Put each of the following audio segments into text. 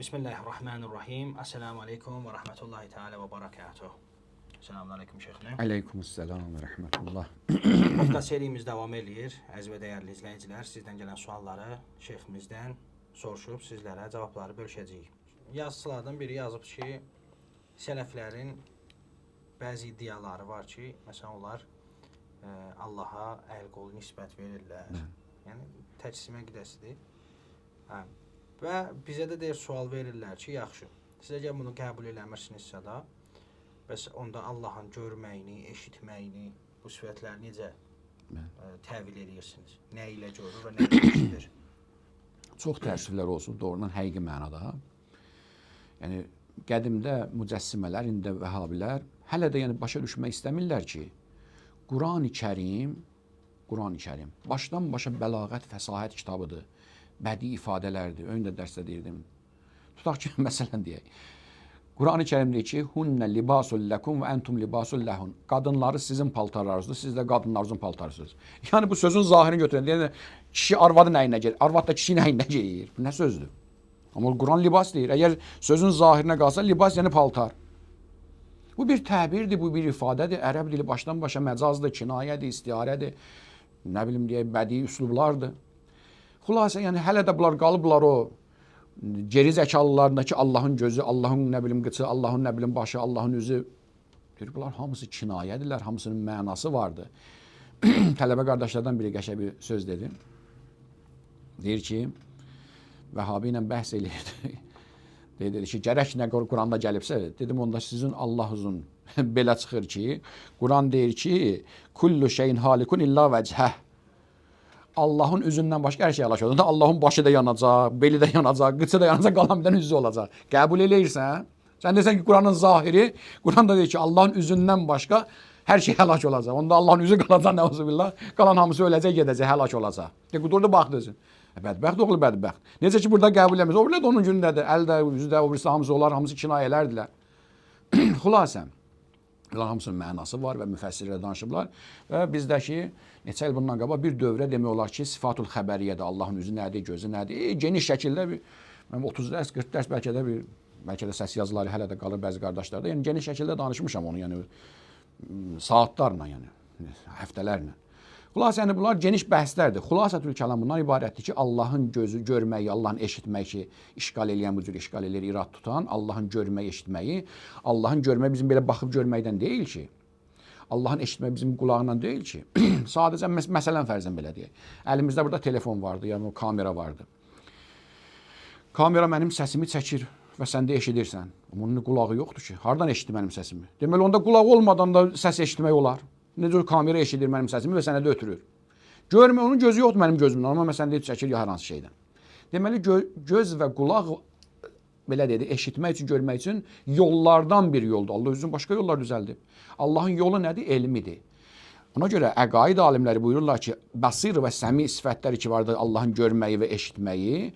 Bismillahirrahmanirrahim. Esselamu aleyküm ve rahmetullahi teala ve berekatuhu. Selamun aleyküm şeyhine. Aleykümselam ve rahmetullah. Podcast serimiz devam edir. Əziz və dəyərli izləyicilər, sizdən gələn sualları şeyximizdən soruşub sizlərə cavabları bölüşəcəyik. Yazıçılardan biri yazıb ki, sələflərin bəzi iddiaları var ki, məsələn onlar Allaha əl-qol nisbət verirlər. Yəni təcsimə qidəsidir. Və bizə də deyir sual verirlər ki, yaxşı, sizə gəl bunu qəbul eləmirsinizsə da, bəs onda Allahın görməyini, eşitməyini, bu sifətləri necə təvil edirsiniz? Nə ilə görür və nə ilə eşidir? Çox təəssüflər olsun, doğrudan həqiqi mənada. Yəni, qədimdə mücəssimələr, indi vəhabilər hələ də yəni, başa düşmək istəmirlər ki, Quran-ı Kərim başdan başa bəlağət, fəsahət kitabıdır. Bədii ifadələrdir. Öndə dərsdə deyirdim. Tutaq ki, məsələn deyək. Quran-ı Kərim deyir ki, Hunnə libasul ləkum və entum libasul ləhun. Qadınları sizin paltarlarınızdır, siz də qadınlarınızın paltarısınız. Yəni bu sözün zahirini götürən. Yəni, kişi arvadı nəyinə geyir, arvad da kişi nəyinə geyir. Bu nə sözdür? Amma Quran libas deyir. Əgər sözün zahirinə qalsa, libas yəni paltar. Bu bir təbirdir, bu bir ifadədir. Ərəb dili başdan başa məcazdır, kinayədir, istiarədir. Nə bilim deyək, bədii üslublardır. Xülasə, yəni hələ də bunlar qalıblar o geri zəkalılarındakı Allahın gözü, Allahın nə bilim qıçı, Allahın nə bilim başı, Allahın üzü. Deyir, bunlar hamısı kinayədirlər, hamısının mənası vardır. Tələbə qardaşlardan biri qəşəng bir söz dedi. Deyir ki, Vəhabi ilə bəhs eləyirdi. Dedi ki, gərək nə Quranda gəlibsə, dedim onda sizin Allah'ın belə çıxır ki, Quran deyir ki, kullu şeyin halikun illa vəchəh. Allahın üzündən başqa hər şey həlak olacaq. Allahın başı da yanacaq, beli də yanacaq, qıçı da yanacaq, qalan bir dənə üzü olacaq. Qəbul eləyirsən, sən desən ki, Quranın zahiri, Quranda deyir ki, Allahın üzündən başqa hər şey həlak olacaq. Onda Allahın üzü qalacaq, nəuzubillah, qalan hamısı öləcək, gedəcək, həlak olacaq. Durdu, bax desin. Bədbəxt oğlu bədbəxt. Necə ki, burada qəbul eləmir. O bilər də onun günündədir. Əldə, üzüdə, o birisi hamısı olar, hamısı kinayələrdirlər. Xülasəm. Bunların hamısının mənası var və müfəssirlər danışıblar. Və bizdəki neçə il bundan qabaq bir dövrə demək olar ki, sifatul xəbəriyyədə Allahın üzü nədir, gözü nədir? Geniş şəkildə bir 30 dərs, 40 dərs bəlkə də səs yazıları hələ də qalır bəzi qardaşlarda. Yəni geniş şəkildə danışmışam onu, yəni saatlarla, yəni həftələrlə. Xülasə, yəni bunlar geniş bəhslərdir. Xülasətül kəlam bundan ibarətdir ki, Allahın gözü görməyi, Allahın eşitməyi ki, işgal eləyən bu cür işgal eləyir, irad tutan, Allahın görməyi, eşitməyi, Allahın görməyi bizim belə baxıb görməkdən deyil ki, Allahın eşitməyi bizim qulağından deyil ki, sadəcə məsələn fərzən belə deyək. Əlimizdə burada telefon vardı, yəni o kamera vardı. Kamera mənim səsimi çəkir və sən də eşidirsən. Amma onun qulağı yoxdur ki, hardan eşitdi mənim səsimi? Deməli, onda qulağı olmadan da səs eşitmək olar. Necə kamera eşidir mənim səsimi və sənə də ötürür. Görmə, onun gözü yoxdur mənim gözümdən, amma məsələn deyib çəkir ya hər hansı şeydən. Deməli, göz və qulaq, belə dedi, eşitmək üçün, görmək üçün yollardan bir yoldur. Allah üzrün başqa yollar düzəldib. Allahın yolu nədir? Elmidir. Ona görə əqaid alimləri buyururlar ki, basir və səmi sifətləri ki, vardır Allahın görməyi və eşitməyi,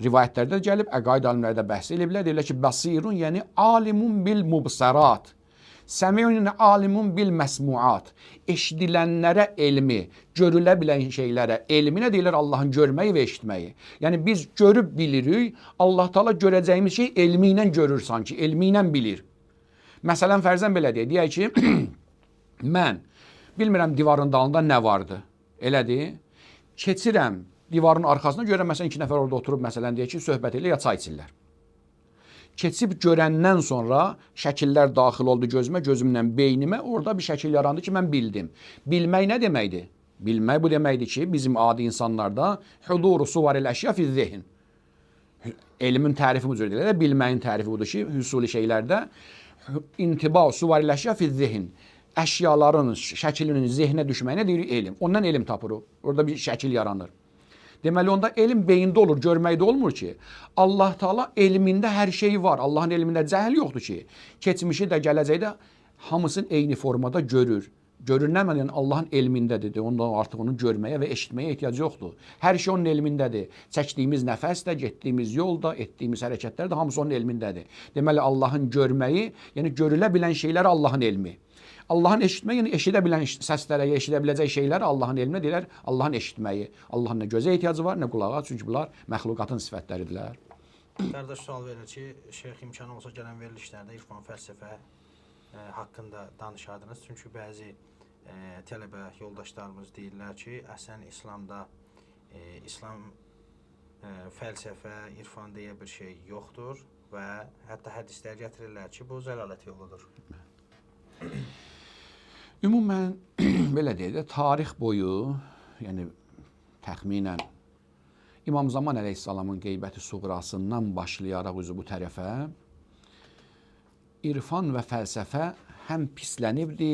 rivayətlərdə gəlib, əqaid alimləri də bəhs ediblər. Deyirlər ki, basirun, yəni alimun bil mubsarat. Səmiyun alimun bil məsmuat. Eşidilənlərə elmi, görülə bilən şeylərə elmi nə deyirlər? Allahın görməyi və eşitməyi. Yəni biz görüb bilirik, Allah Taala görəcəyimiz şey elmi ilə görür sanki, elmi ilə bilir. Məsələn, fərzən belə deyək. Deyək ki, mən bilmirəm divarın dalında nə vardı. Elədir? Keçirəm divarın arxasına görürəm, məsələn, 2 nəfər orada oturub, məsələn, deyək ki, söhbət elə ya çay içirlər. Keçib görəndən sonra şəkillər daxil oldu gözümə, gözümdən beynimə, orada bir şəkil yarandı ki, mən bildim. Bilmək nə deməkdir? Bilmək bu deməkdir ki, bizim adi insanlarda huduru suvaril əşya fi zehin. Elmin tərifi bu cür deyirlər, bilməyin tərifi budur ki, hüsuli şeylərdə intiba suvaril əşya fi zehin. Əşyaların şəklinin zehnə düşməyinə deyirik elm. Ondan elm tapır o. Orada bir şəkil yaranır. Deməli, onda elm beyində olur, görməkdə olmur ki. Allah Taala elmində hər şey var. Allahın elmində cəhil yoxdur ki. Keçmişi də, gələcəyi də hamısını eyni formada görür. Görür nə mənim? Allahın elmindədir. Ondan artıq onu görməyə və eşitməyə ehtiyac yoxdur. Hər şey onun elmindədir. Çəkdiyimiz nəfəs də, getdiyimiz yol da, etdiyimiz hərəkətlər də hamısı onun elmindədir. Deməli, Allahın görməyi, yəni görülə bilən şeylər Allahın elmi. Allahın eşitməyi, yəni eşidə bilən səslərə, eşidə biləcək şeylər Allahın elminə deyirlər, Allahın eşitməyi. Allahın nə gözə ehtiyacı var, nə qulağa, çünki bunlar məxluqatın sifətləridirlər. Qardaş sual verir ki, Şeyx imkanı olsa gələn verilişlərdə İrfan fəlsəfə haqqında danışardınız. Çünki bəzi tələbə yoldaşlarımız deyirlər ki, əslən İslamda İslam fəlsəfə, irfan deyə bir şey yoxdur və hətta hədislər gətirirlər ki, bu zəlalət yoludur. Ümumən belə deyək də tarix boyu, yəni təxminən İmam Zaman əleyhissalamın qeybəti suğrasından başlayaraq üzü bu tərəfə irfan və fəlsəfə həm pislənibdi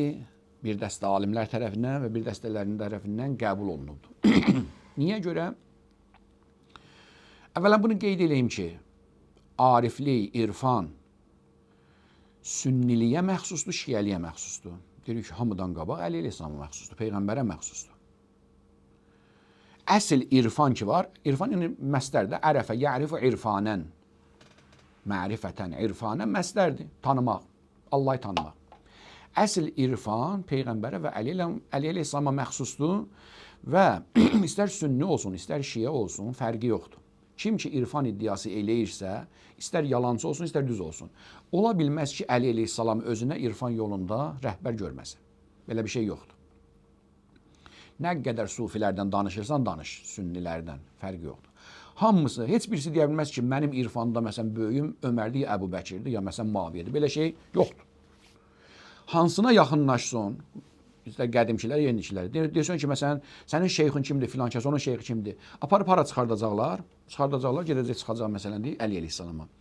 bir dəstə alimlər tərəfindən və bir dəstələrin tərəfindən qəbul olunubdu. Niyə görə? Əvvələn bunu qeyd edeyim ki, ariflik, irfan sünniliyə məxsusdur, şiəliyə məxsusdur. Deyirik ki, hamıdan qabaq Əli əleyhissalama məxsusdur, Peyğəmbərə məxsusdur. Əsl irfan ki var, irfan yəni məstərdə ərəfə, yərifu irfanən, mərifətən, irfanən məstərdir, tanımaq, Allah'ı tanımaq. Əsl irfan Peyğəmbərə və Əli əleyhissalama məxsusdur və istər sünni olsun, istər şiə olsun, fərqi yoxdur. Kim ki irfan iddiası eləyirsə, istər yalançı olsun, istər düz olsun. Ola bilməz ki, Əli əleyhissalam özünə irfan yolunda rəhbər görməsin. Belə bir şey yoxdur. Nə qədər sufilərdən danışırsan, danış, sünnilərdən, fərqi yoxdur. Hamısı, heç birisi deyə bilməz ki, mənim irfanda məsələn böyüyüm Ömərdir, ya Əbu Bəkirdir, ya məsələn Muaviyyədir. Belə şey yoxdur. Hansına yaxınlaşsın, bizdə qədimkilər, yenikilər. Deyirsən ki, məsələn, sənin şeyxin kimdir, filan kəs, onun şeyxi kimdir? Aparıb para çıxardacaqlar, gedəcək çıxacaq məsələn deyir, Əli əleyhissalama.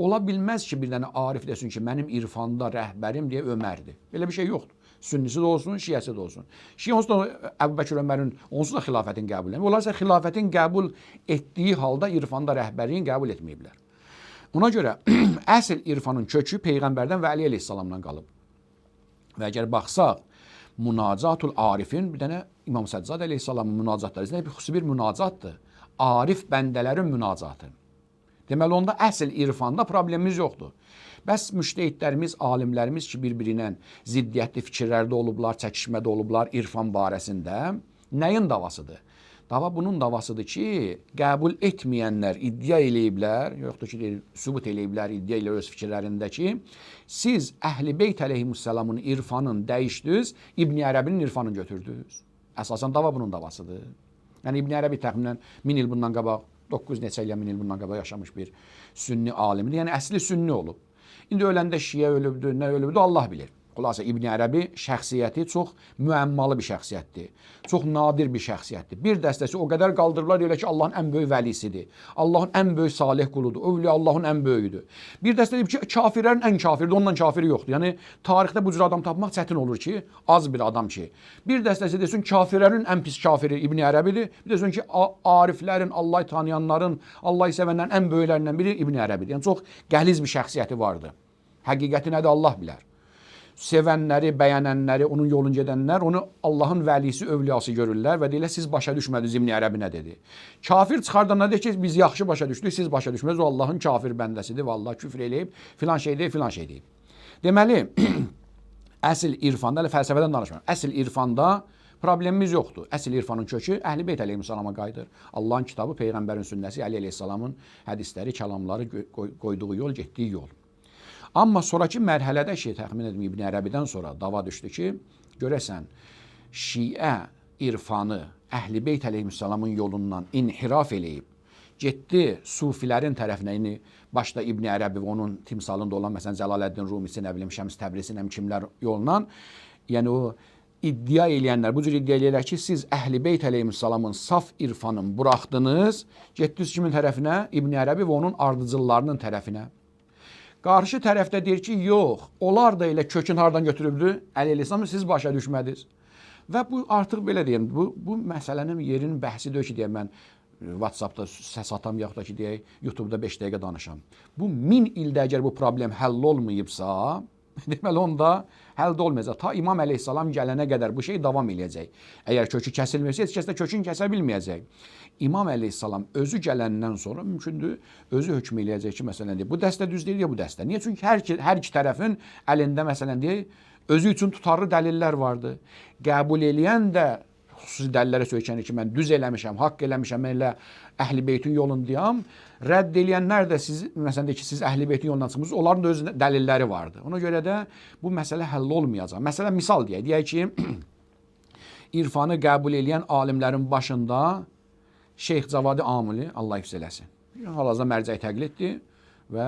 Ola bilməz ki, bir dənə arif desin ki, mənim irfanda rəhbərim deyə Ömərdir. Belə bir şey yoxdur. Sünnisi də olsun, şiəsi də olsun. Şiə onsuz da Əbu Bəkir Ömərin onsuz da xilafətin qəbul etmir. Onlar isə xilafətin qəbul etdiyi halda irfanda rəhbərliyin qəbul etməyiblər. Ona görə əsl irfanın kökü Peyğəmbərdən və Əli əleyhissalamdan qalıb. Və əgər baxsaq, Münacatul Arifin bir dənə İmam Səccad əleyhissalamın münacatları xüsusi bir münacatdır. Arif bəndələrin münacatı. Deməli, onda əsl irfanda problemimiz yoxdur. Bəs müştəhidlərimiz, alimlərimiz ki, bir-birinə ziddiyyətli fikirlərdə olublar, çəkişmədə olublar irfan barəsində, nəyin davasıdır? Dava bunun davasıdır ki, qəbul etməyənlər iddia eləyiblər, yoxdur ki, sübut eləyiblər, iddia eləyir öz fikirlərində ki, siz Əhl-i Beyt əleyhissalamın irfanını dəyişdiniz, İbn Ərəbinin irfanını götürdünüz. Əsasən dava bunun davasıdır. Yəni İbn Ərəbi təxminən 1000 il bundan qabaq, 9 neçə ilə 1000 il bundan qabaq yaşamış bir sünni alimdir. Yəni əsli sünni olub. İndi öləndə şiə ölübdür, nə ölübdür, Allah bilir. Xülasə İbn Ərəbi şəxsiyyəti çox müəmmalı bir şəxsiyyətdir. Çox nadir bir şəxsiyyətdir. Bir dəstəsi o qədər qaldırırlar elə ki, Allahın ən böyük vəlisidir. Allahın ən böyük salih quludur. Övliya Allahın ən böyüdür. Bir dəstə deyib ki, kafirlərin ən kafiridir, ondan kafiri yoxdur. Yəni tarixdə bu cür adam tapmaq çətin olur ki, az bir adam ki. Bir dəstəsi desin kafirlərin ən pis kafiri İbn Ərəbidir. Bir desin ki, ariflərin, Allah'ı tanıyanların, Allah'ı sevənlərin ən böyüklərindən biri İbn Ərəbidir. Yəni çox qəliz bir şəxsiyyəti vardı. Həqiqəti nədir Allah bilər. Sevənləri, bəyənənləri, onun yolunu gedənlər onu Allahın vəlisi, övliyası görürlər və deyirlər, siz başa düşmədiniz İbn Ərəbi nə dedi. Kafir çıxardana deyir ki, biz yaxşı başa düşdük, siz başa düşmədiniz, o Allahın kafir bəndəsidir və Allah küfr eləyib, filan şey deyib, filan şey deyib. Deməli, əsl irfanda, fəlsəfədən danışmıram, əsl irfanda problemimiz yoxdur. Əsl irfanın kökü Əhl-i Beyt əleyhissalama qayıdır. Allahın kitabı, Peyğəmbərin sünnəsi, Əli əleyhissalamın hədisləri, kəlamları, qoyduğu yol, getdiyi yol. Amma sonraki mərhələdə ki, təxmin edim İbn Ərəbidən sonra dava düşdü ki, görəsən, şiə irfanı Əhl-i Beyt əleyhissalamın yolundan inhiraf eləyib, getdi sufilərin tərəfinə, yəni başda İbn Ərəbi və onun timsalında olan, məsələn, Cəlaləddin Rumisi, nə bilim, Şəms Təbrizi, nə kimlər yolundan, yəni o iddia eləyənlər, bu cür iddia eləyirlər ki, siz Əhl-i Beyt əleyhissalamın saf irfanını buraxdınız, getdiniz kimin tərəfinə? İbn Ərəbi və onun ardıcıllarının tərəfinə. Qarşı tərəfdə deyir ki, yox, onlar da elə kökün hardan götürübdür? Əli əleyhissalam siz başa düşmədiniz. Və bu artıq belə deyim, bu məsələnin yerinin bəhsi deyil ki, deyəm mən WhatsAppda səs atam, yaxud da ki, deyək, YouTube'da 5 dəqiqə danışam. Bu 1000 ildə əgər bu problem həll olmayıbsa, deməli onda həll olmayacaq. Ta İmam əleyhissalam gələnə qədər bu şey davam eləyəcək. Əgər kökü kəsilmirsə, heç kəs də kökünü kəsə bilməyəcək. İmam əleyhissalam özü gələndən sonra mümkündür, özü hökm eləyəcək ki, məsələn deyək, bu dəstə düz deyil ya bu dəstə. Niyə? Çünki hər iki tərəfin əlində məsələn deyək, özü üçün tutarlı dəlillər vardı. Qəbul eləyən də xüsusi dəlillərə söykənir ki, mən düz eləmişəm, haqq eləmişəm, mən elə Əhl-i Beytin yolundayam. Rədd eləyənlər də siz, məsələn də ki, siz Əhl-i Beytin yolundan çıxmısınız, onların da öz dəlilləri vardı. Ona görə də bu məsələ həll olmayacaq. Məsələn, misal deyək ki, irfanı qəbul eləyən alimlərin başında Şeyx Cavadi Amili, Allah hifz eləsin. Hal-hazırda mərcəyi təqliddir və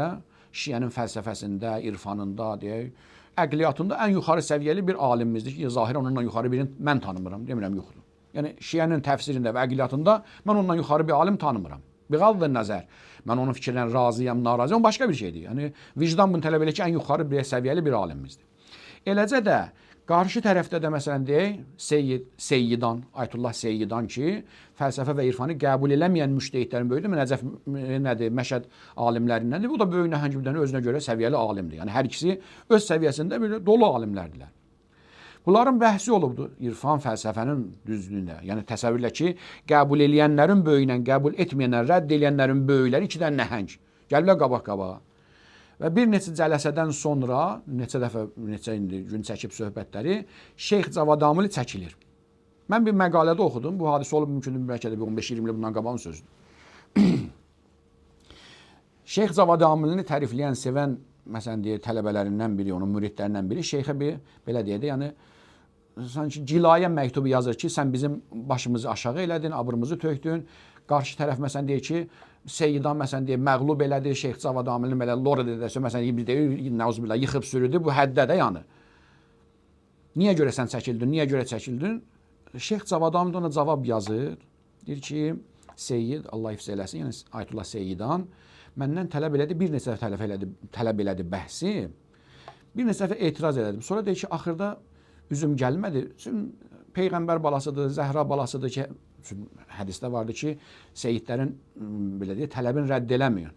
Şiənin fəlsəfəsində, irfanında, deyək, əqliyyatında ən yuxarı səviyyəli bir alimimizdir ki, zahirən ondan yuxarı birini mən tanımıram, demirəm yoxdur. Yəni Şiənin təfsirində və əqliyyatında mən ondan yuxarı bir alim tanımıram. Biğaddı nəzər, mən onun fikrindən razıyam, narazıyam, başqa bir şeydir. Yəni vicdan bunu tələb edir ki, ən yuxarı bir səviyyəli bir alimimizdir. Eləcə də qarşı tərəfdə də məsələn deyək, Seyyidan, Ayətullah Seyyidan ki, fəlsəfə və irfanı qəbul eləməyən müştəhidlərin böyüdür. Nəcəf nədir, Məşəd alimlərindəndir. Bu da böyük nəhəng bir dənə özünə görə səviyyəli alimdir. Yəni hər ikisi öz səviyyəsində bir dolu alimlərdirlər. Bunların bəhsi olubdur irfan fəlsəfənin düzlüyündə. Yəni təsəvvürlə ki, qəbul eləyənlərin böyüylə qəbul etməyənlərin, rədd eləyənlərin böyükləri iki dənə nəhəng. Gəliblər qabaq-qabağa. Və bir neçə cələsədən sonra, neçə indi gün çəkib söhbətləri, Şeyx Cavad Amili çəkilir. Mən bir məqalədə oxudum, bu hadisə olub mümkündür, bəlkə də 15-20 il bundan qabağın sözdür. Şeyx Cavad Amilini tərifləyən, sevən, məsələn deyək, tələbələrindən biri, onun müridlərindən biri, şeyxə bir, belə deyək də, yəni, sanki cilayə məktubu yazır ki, sən bizim başımızı aşağı elədin, abrımızı tökdün, qarşı tərəf, məsələn deyək ki, Seyyidan məsələn deyək, məğlub elədi, Şeyx Cavad Amilini belə lorad edəsə, məsələn biz deyək, nəuzubillah, yıxıb sürüdü, bu həddə də yəni. Niyə görə sən çəkildin, niyə görə çəkildin? Şeyx Cavad Amil ona cavab yazır, deyir ki, Seyyid, Allah hifz eləsin, yəni Ayətullah Seyyidan, məndən tələb elədi, bir neçə tələb elədi bəhsi, bir neçə dəfə etiraz elədim. Sonra deyir ki, axırda üzüm gəlmədi, Peyğəmbər balasıdır, Zəhra balasıdır ki, hədisdə vardı ki, Seyyidlərin belə deyək, tələbini rədd eləməyin.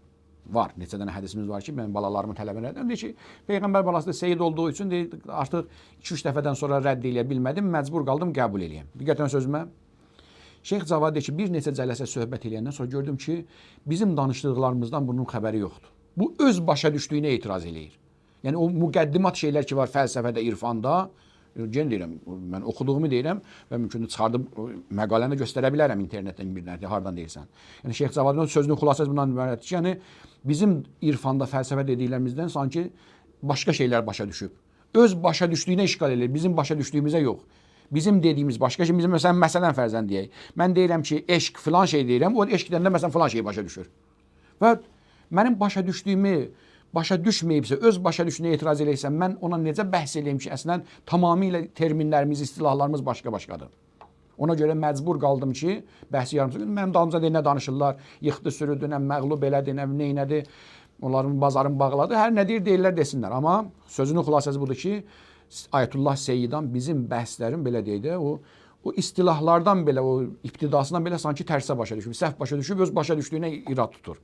Var, neçə dənə hədisimiz var ki, mən balalarımın tələbini rədd eləməyin. Deyir ki, Peyğəmbər balası da Seyyid olduğu üçün deyir, artıq 2-3 dəfədən sonra rədd eləyə bilmədim, məcbur qaldım, qəbul eləyəm. Diqqətən sözümə. Şeyx Cavad deyir ki, bir neçə cələsə söhbət eləyəndən sonra gördüm ki, bizim danışdıqlarımızdan bunun xəbəri yoxdur. Bu öz başa düşdüyünə etiraz eləyir. Yəni o müqəddimat şeylər ki var fəlsəfədə, irfanda, gen deyirəm, mən oxuduğumu deyirəm və mümkündür çıxardıb məqaləni də göstərə bilərəm internetdən bir dənə, hardan deyirsən. Yəni Şeyx Cavadın sözünün xülasəsi bundan ibarətdir ki, yəni bizim irfanda, fəlsəfə dediklərimizdən sanki başqa şeylər başa düşüb. Öz başa düşdüyünə işgal edir, bizim başa düşdüyümüzə yox. Bizim dediyimiz başqa şey, bizim məsələn fərzən deyək. Mən deyirəm ki, eşq filan şey deyirəm, o eşqdən də məsələn filan şeyi başa düşür. Və mənim başa düşdüyümü başa düşməyibsə, öz başa düşdüyünə etiraz eləyirsən, mən ona necə bəhs eləyim ki, əslən tamamilə terminlərimiz, istilahlarımız başqa-başqadır. Ona görə məcbur qaldım ki, bəhsi yarımçı gün mənim dalımca nə danışırlar, yıxdı, sürüdü, nə məğlub elədi, nə neynədi, onların bazarın bağladı, hər nə deyirlər desinlər. Amma sözünün xülasəsi budur ki, Ayətullah Seyyidan bizim bəhslərin belə deyək də, o istilahlardan belə, o ibtidasından belə sanki tərsə başa düşüb, səhv başa düşüb, öz başa düşdüyünə irad tutur.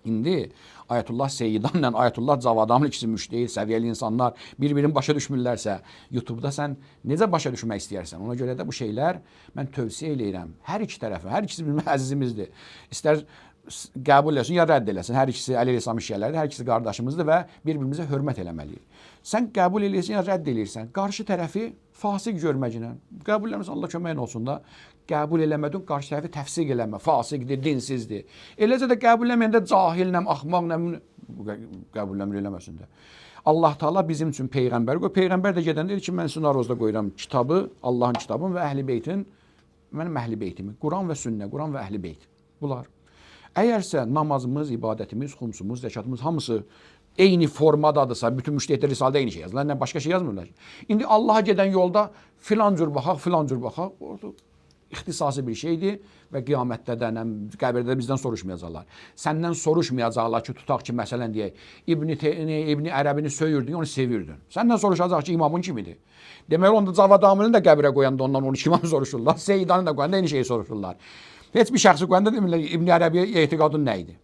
İndi Ayətullah Seyyidanla Ayətullah Cavad Amil ikisi müştəhid, səviyyəli insanlar bir-birini başa düşmürlərsə, YouTube-da sən necə başa düşmək istəyərsən? Ona görə də bu şeylər mən tövsiyə eləyirəm. Hər iki tərəfə, hər ikisi bizim əzizimizdir. İstər qəbul eləsin, ya rədd eləsin. Hər ikisi Əli-İslam şiələrdir, hər ikisi qardaşımızdır və bir-birimizə hörmət eləməliyik. Sən qəbul eləyirsən, ya rədd eləyirsən. Qarşı tərəfi fasiq görməklə. Qəbul eləmirsən, Allah köməyin olsun da. Qəbul eləmədin, qarşı tərəfi təfsiq eləmə, fasiqdir, dinsizdir. Eləcə də qəbul eləməyəndə cahilnəm, axmaqnəm, qəbul eləməsin də. Allah Taala bizim üçün Peyğəmbər qoy. Peyğəmbər də gedəndə deyir ki, mən sizin aruzda qoyuram kitabı, Allahın kitabını və Əhl-i Beytin, mənim Əhl-i Beytimi, Quran və sünnə, Quran və Əhl-i Beyt. Bunlar. Əgərsə namazımız, ibadətimiz, xumsumuz, zəkatımız hamısı eyni formadadırsa, bütün müştəhidlər risalədə eyni şey yazırlar, nə başqa şey yazmırlar ki. İndi Allaha gedən yolda filan cür baxaq, filan cür baxaq, orada ixtisasi bir şeydir və qiyamətdə də, qəbirdə bizdən soruşmayacaqlar. Səndən soruşmayacaqlar ki, tutaq ki, məsələn deyək, İbni Ərəbini söyürdün, onu sevirdin. Səndən soruşacaq ki, imamın kimidir? Deməli, onda Cavad Amilini də qəbirə qoyanda ondan 12 imam soruşurlar, Seyyidanı da qoyanda eyni şeyi soruşurlar. Heç bir şəxsi qoyanda demirlər, İbni Ərəbiyə etiqadın nə idi?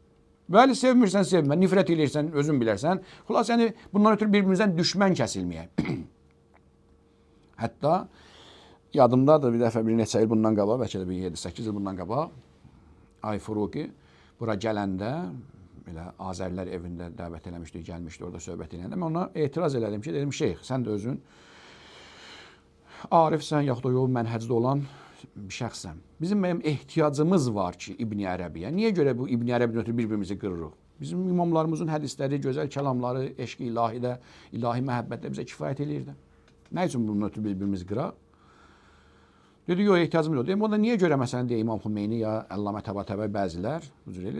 Bəli, sevmirsən, sevmə, nifrət edirsən, özün bilərsən. Xülas, yəni, bundan ötürü bir-birimizdən düşmən kəsilməyək. Hətta yadımdadır bir dəfə bir neçə il bundan qabaq, bəlkə də bir 7-8 il bundan qabaq, Ay Furuqi bura gələndə, belə Azərlər evində dəvət eləmişdi, gəlmişdi, orada söhbət eləyəndə, mən ona etiraz elədim ki, dedim, şeyx, sən də özün arifsən yaxud da yol mənhəcdə olan bir şəxsəm. Mənim ehtiyacımız var ki, İbn Ərəbiyə. Niyə görə bu İbn Ərəbidən ötürü bir-birimizi qırırıq? Bizim imamlarımızın hədisləri, gözəl kəlamları, eşq-i ilahidə, ilahi məhəbbətdə bizə kifayət eləyir də. Nə üçün bunun ötürü bir-birimizi qıraq? Dedi, yox, ehtiyacımız yox. Dedim, o da niyə görə məsələn deyə İmam Xümeyni ya Əllamə Təbatəbəy bəzilər,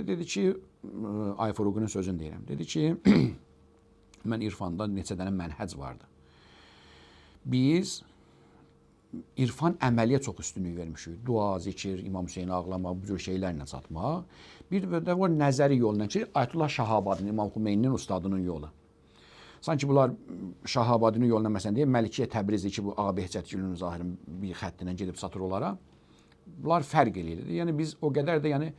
dedi ki, Ayfuruqunun sözünü deyirəm. Dedi ki, mən irfanda neçə dənə mənhəc vardı. Biz irfan əməliyə çox üstünlük vermişik. Dua, zikir, İmam Hüseyni ağlamaq, bu cür şeylərlə çatmaq. Bir də var nəzəri yolla ki, Ayətullah Şahabadinin, İmam Xümeyninin ustadının yolu. Sanki bunlar Şahabadinin yoluna məsələn deyək, Məlikiyyə Təbrizi ki, bu Abihcət Gülün Zahirin bir xəttindən gedib çatır onlara. Bunlar fərq eləyir. Yəni biz o qədər də yəni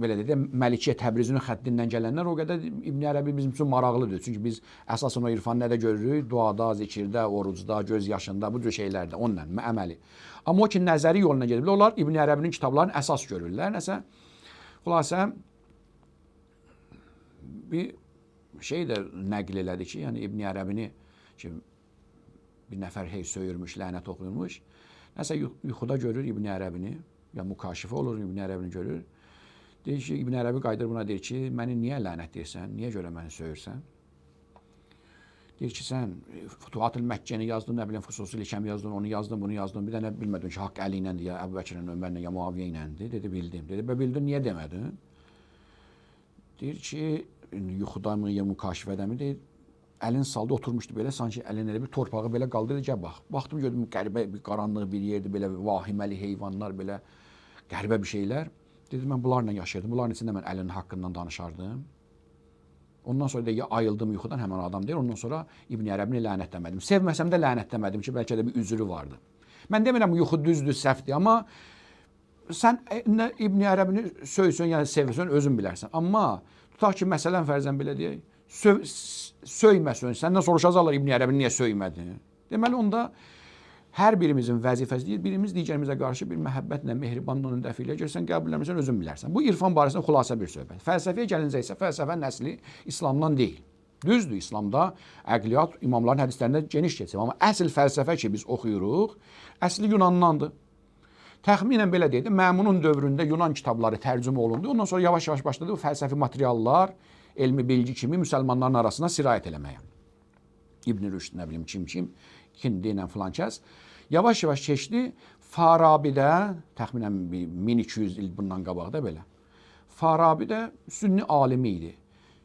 belə deyək, Məlikiyyə Təbrizinin xəttindən gələnlər o qədər İbn Ərəbi bizim üçün maraqlıdır. Çünki biz əsasən o irfanı nədə görürük? Duada, zikirdə, orucda, göz yaşında, bu cür şeylərdə, onunla əməli. Amma o ki, nəzəri yoluna gediblər, onlar İbn Ərəbinin kitablarını əsas görürlər. Nəsə, xülasə, bir şey də nəql elədi ki, yəni İbn Ərəbini ki, bir nəfər hey söyürmüş, lənət oxuyurmuş. Nəsə, yuxuda görür İbn Ərəbini, ya mükaşifə olur, İbn Ərəbini görür. Deyir ki, İbn Ərəbi qayıdır buna deyir ki, məni niyə lənət deyirsən, niyə görə məni söyürsən? Deyir ki, sən Futuhat-ül Məkkəni yazdın, nə biləm, Fusus-ül Hikəm yazdın, onu yazdın, bunu yazdın, bir dənə bilmədin ki, Haqq Əli iləndir, ya Əbu Bəkirlə, Ömərlə, ya Muaviyyə iləndir. Dedi, bildim. Dedi, bildin, niyə demədin? Deyir ki, yuxudamı, ya mükaşifədəmi? Deyir, əlin saldı, oturmuşdu belə, sanki əlin elə bir torpağı belə qaldırdı, gəl bax. Baxdım, gördüm, qəribə bir qaranlıq bir yerdir, belə vahiməli heyvanlar, belə qəribə bir şeylər. Dedi, mən bunlarla yaşayırdım. Bunların içində mən əlinin haqqından danışardım. Ondan sonra da ya ayıldım yuxudan, həmən adam deyir. Ondan sonra İbn Ərəbini lənətləmədim. Sevməsəm də lənətləmədim ki, bəlkə də bir üzrü vardı. Mən demirəm yuxu düzdür, səhvdir, amma sən İbn Ərəbini söysün, yəni sevirsən, özün bilərsən. Amma tutaq ki, məsələn fərzən belə deyək, söyməsən, səndən soruşacaqlar İbn Ərəbini niyə söymədin? Deməli, onda hər birimizin vəzifəsi deyil, birimiz digərimizə qarşı bir məhəbbətlə, mehribanlığın dəfilə görsən, qəbul eləmirsən, özün bilərsən. Bu irfan barəsində xülasə bir söhbət. Fəlsəfəyə gəlincə isə fəlsəfənin əsli İslamdan deyil. Düzdür, İslamda əqliyyat imamların hədislərində geniş keçir. Amma əsl fəlsəfə ki, biz oxuyuruq, əsli Yunandandır. Təxminən belə deyək də, Məmunun dövründə Yunan kitabları tərcümə olundu. Ondan sonra yavaş-yavaş başladı bu fəlsəfi materiallar, elmi bilgi kimi müsəlmanların arasına sirayət eləməyə. İbn Rüşd, nə bilim, kim, Hindi ilə filan kəs. Yavaş-yavaş keçdi. Farabidə, təxminən 1200 il bundan qabaqda belə. Farabidə sünni alimi idi.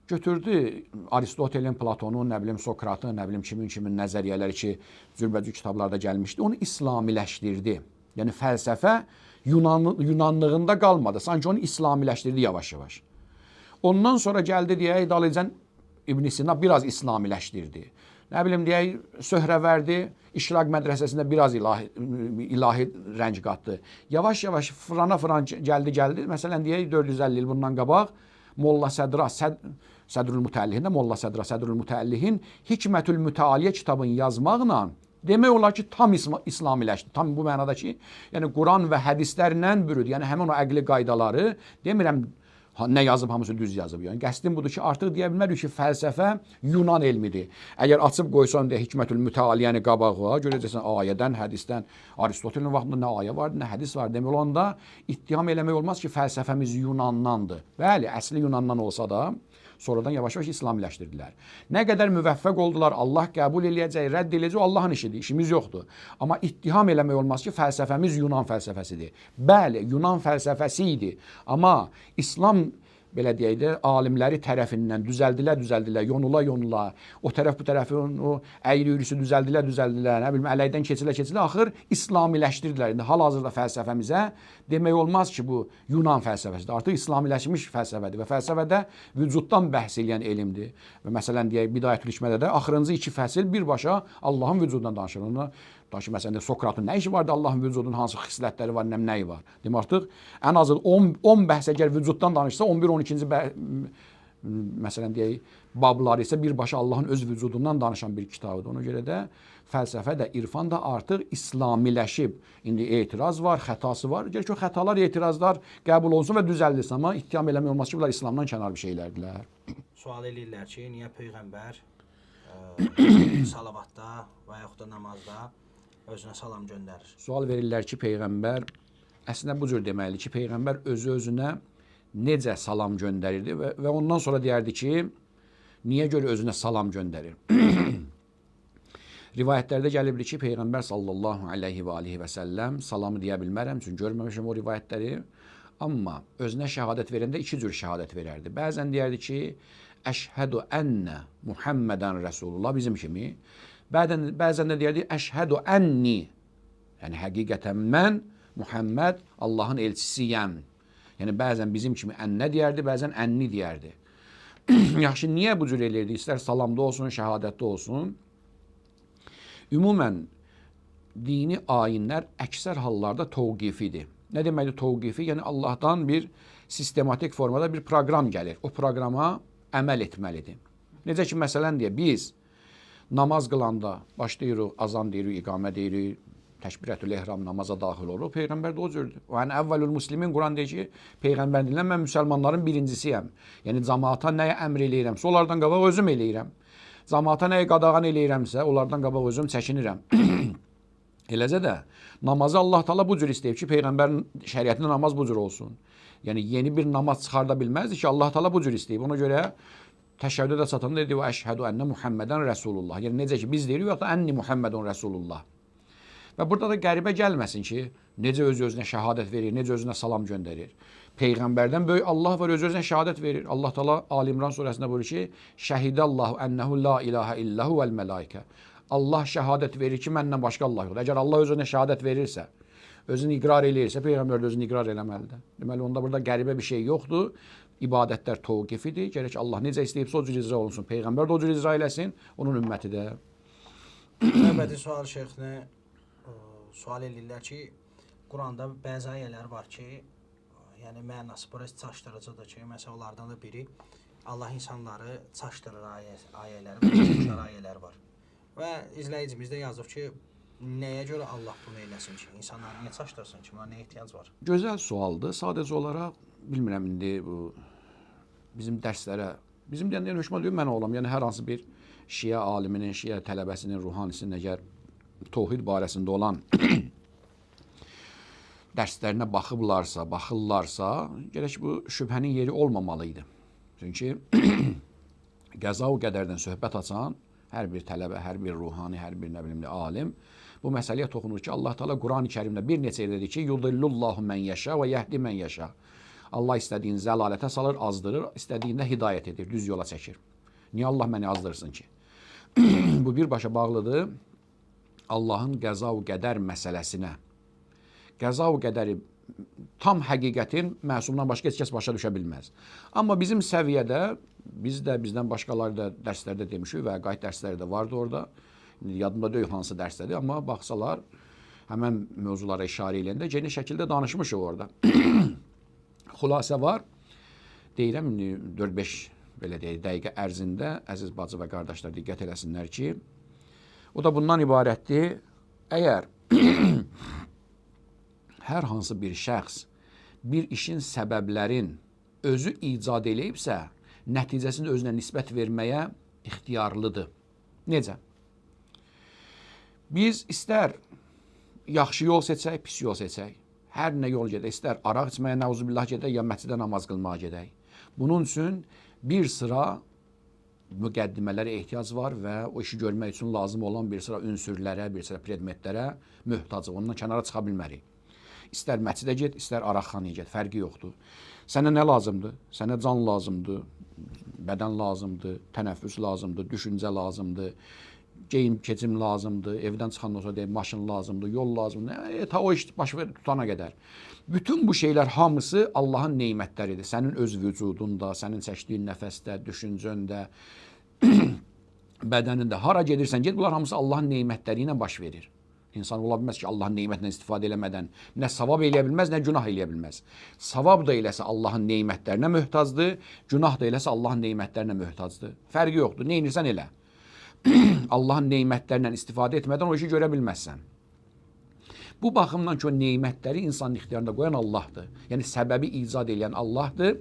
Götürdü Aristotelin, Platonun, nə bilim, Sokratın, nə bilim, kimin nəzəriyyələri ki, cürbəcür kitablarda gəlmişdi. Onu İslamiləşdirdi. Yəni fəlsəfə Yunanlığında qalmadı. Sanki onu İslamiləşdirdi yavaş-yavaş. Ondan sonra gəldi deyək, Dalıcan İbn Sina biraz İslamiləşdirdi. Nə bilim deyək, Söhrəvərdi, İşraq mədrəsəsində biraz ilahi rəng qatdı. Yavaş-yavaş fırana gəldi. Məsələn deyək, 450 il bundan qabaq Molla Sədra, Sədrül Mütəəllihin də Molla Sədra, Sədrül Mütəəllihin Hikmətül Mütəaliyə kitabını yazmaqla demək olar ki, tam İslamiləşdi. Tam bu mənada ki, yəni Quran və hədislərlə bürüdü. Yəni həmin o əqli qaydaları, demirəm, nə yazıb, hamısı düz yazıb. Yəni qəsdim budur ki, artıq deyə bilmərik ki, fəlsəfə Yunan elmidir. Əgər açıb qoysan deyə Hikmətül Mütəaliyəni qabağa, görəcəksən ayədən, hədisdən, Aristotelin vaxtında nə ayə vardı, nə hədis vardı. Demək olanda ittiham eləmək olmaz ki, fəlsəfəmiz Yunandandır. Bəli, əsli Yunandan olsa da, sonradan yavaş-yavaş İslamiləşdirdilər. Nə qədər müvəffəq oldular, Allah qəbul eləyəcək, rədd eləyəcək, Allahın işidir, işimiz yoxdur. Amma ittiham eləmək olmaz ki, fəlsəfəmiz Yunan fəlsəfəsidir. Bəli, Yunan fəlsəfəsi idi. Amma İslam, belə deyək də, alimləri tərəfindən düzəldilər, yonula, o tərəf bu tərəfin o əyri-üyrüsü düzəldilər, nə bilim, ələkdən keçilə, axır İslamiləşdirdilər. İndi hal-hazırda fəlsəfəmizə demək olmaz ki, bu Yunan fəlsəfəsidir. Artıq İslamiləşmiş fəlsəfədir və fəlsəfədə vücuddan bəhs eləyən elmdir. Və məsələn deyək, Bidayətül Hikmətdə də axırıncı 2 fəsil birbaşa Allahın vücudundan danışılır. Məsələn, Sokratın nə işi vardı, Allahın vücudunun hansı xislətləri var, nəyi var? Demək artıq ən azı 10 bəhs əgər vücuddan danışsa, 11-12-ci məsələn deyək, babları isə birbaşa Allahın öz vücudundan danışan bir kitabıdır. Ona görə də fəlsəfə də, irfan da artıq İslamiləşib. İndi etiraz var, xətası var. Gəlir ki, o xətalar, etirazlar qəbul olunsun və düzəldilsin. Amma ittiham eləmək olmaz ki, bunlar İslamdan kənar bir şeylərdirlər. Sual eləyirlər ki, niyə Peyğəmbər salavatda və yaxud da namazda özünə salam göndərir. Sual verirlər ki, Peyğəmbər, əslində bu cür deməlidir ki, Peyğəmbər özü-özünə necə salam göndərirdi və ondan sonra deyərdi ki, niyə görə özünə salam göndərir? Rivayətlərdə gəlibdir ki, Peyğəmbər sallallahu aleyhi və aleyhi və səlləm salamı deyə bilmərəm, çünki görməmişəm o rivayətləri. Amma özünə şəhadət verəndə iki cür şəhadət verərdi. Bəzən deyərdi ki, əşhədu ənnə Muhammədən Rəsulullah bizim kimi. Bəzən də deyərdi, əşhədu ənni. Yəni, həqiqətən mən Muhamməd Allahın elçisiyəm. Yəni, bəzən bizim kimi ənnə deyərdi, bəzən ənni deyərdi. Yaxşı, niyə bu cür eləyirdi? İstər salamda olsun, şəhadətdə olsun. Ümumən, dini ayinlər əksər hallarda təvqifidir. Nə deməkdir təvqifi? Yəni, Allahdan bir sistematik formada bir proqram gəlir. O proqrama əməl etməlidir. Necə ki, məsələn deyə, biz namaz qılanda başlayırıq, azan deyirik, iqamə deyirik, təkbirətül-ehram namaza daxil olur. Peyğəmbər də o cürdür. Yəni, əvvəlül muslimin Quran deyir ki, Peyğəmbər deyilən, mən müsəlmanların birincisiyəm. Yəni, cəmaata nəyə əmr eləyirəmsə, onlardan qabaq özüm eləyirəm. Cəmaata nəyə qadağan eləyirəmsə, onlardan qabaq özüm çəkinirəm. Eləcə də, namazı Allah Taala bu cür istəyib ki, Peyğəmbərin şəriətində namaz bu cür olsun. Yəni, yeni bir namaz çıxarda bilməzdi ki, Allah Taala bu cür istəyib. Ona görə təşəvvüdə çatanda dedi, və əşhədu ənnə Muhammədən Rəsulullah. Yəni, necə ki, biz deyirik, yoxsa ənni Muhammədun Rəsulullah. Və burada da qəribə gəlməsin ki, necə öz-özünə şəhadət verir, necə özünə salam göndərir. Peyğəmbərdən böyük Allah var, öz-özünə şəhadət verir. Allah Taala Ali İmran surəsində buyurur ki, şəhidəllahu ənəhu la ilahə illəhu vəl məlaikə. Allah şəhadət verir ki, məndən başqa Allah yoxdur. Əgər Allah öz-özünə şəhadət verirsə, özünü iqrar eləyirsə, Peyğəmbər də özünü iqrar eləməlidir. Deməli, onda burada qəribə bir şey yoxdur. İbadətlər təvqifidir. Gərək Allah necə istəyibsə o cür icra olunsun. Peyğəmbər də o cür icra eləsin, onun ümməti də. Növbəti sual şeyxinə sual edirlər ki, Quranda bəzi ayələr var ki, yəni mənası burası çaşdırıcıdır ki, məsələn onlardan da biri Allah insanları çaşdırır ayələri, ayələr var. Və izləyicimiz də yazıb ki, nəyə görə Allah bunu eləsin ki, insanları niyə çaşdırsın ki, buna nəyə ehtiyac var? Gözəl sualdır. Sadəcə olaraq bilmirəm indi bu bizim dərslərə, bizim deyəndə hökmə deyim mən olam, yəni hər hansı bir şiə aliminin, şiə tələbəsinin, ruhanisinin əgər təvhid barəsində olan dərslərinə baxırlarsa, gərək bu şübhənin yeri olmamalıydı. Çünki qəza o qədərdən söhbət açan hər bir tələbə, hər bir ruhani, hər bir nə bilim alim bu məsələyə toxunur ki, Allah Taala Qurani Kərimdə bir neçə yerdə deyir ki, yudillullahu men yəşə və yəhdi men yəşə. Allah istədiyin zəlalətə salır, azdırır, istədiyində hidayət edir, düz yola çəkir. Niyə Allah məni azdırsın ki? Bu birbaşa bağlıdır Allahın qəza və qədər məsələsinə. Qəza və qədəri tam həqiqətin məsumdan başqa heç kəs başa düşə bilməz. Amma bizim səviyyədə, biz də, bizdən başqaları da dərslərdə demişik və qayıt dərsləri də vardı orada. Yadımda deyil hansı dərsdədir, amma baxsalar, həmən mövzulara işarə eləyəndə geniş şəkildə danışmışıq orada. Xülasə var, deyirəm, 4-5 belə deyək, dəqiqə ərzində, əziz bacı və qardaşlar diqqət eləsinlər ki, o da bundan ibarətdir, əgər hər hansı bir şəxs bir işin səbəblərin özü icad eləyibsə, nəticəsində özünə nisbət verməyə ixtiyarlıdır. Necə? Biz istər yaxşı yol seçək, pis yol seçək, hər nə yol gedək, istər araq içməyə, nəuzubillah gedək, ya məscidə namaz qılmağa gedək. Bunun üçün bir sıra müqəddimələrə ehtiyac var və o işi görmək üçün lazım olan bir sıra ünsürlərə, bir sıra predmetlərə möhtacıq. Ondan kənara çıxa bilmərik. İstər məscidə get, istər araqxanaya get, fərqi yoxdur. Sənə nə lazımdır? Sənə can lazımdır, bədən lazımdır, tənəffüs lazımdır, düşüncə lazımdır, geyim keçim lazımdır, evdən çıxandan sonra deyək, maşın lazımdır, yol lazımdır. Ta o iş baş tutana qədər. Bütün bu şeylər hamısı Allahın neymətləridir. Sənin öz vücudunda, sənin çəkdiyin nəfəsdə, düşüncəndə, bədənində, hara gedirsən, get, bunlar hamısı Allahın neymətləri ilə baş verir. İnsan ola bilməz ki, Allahın neymətlə istifadə eləmədən nə savab eləyə bilməz, nə günah eləyə bilməz. Savab da eləsə Allahın neymətlərinə möhtacdır, günah da eləsə Allahın neymətlərinə möhtacdır. Fərqi yoxdur, nə edirsən elə. Allahın neymətlərindən istifadə etmədən o işi görə bilməzsən. Bu baxımdan ki, o neymətləri insanın ixtiyarında qoyan Allahdır. Yəni, səbəbi icad edən Allahdır.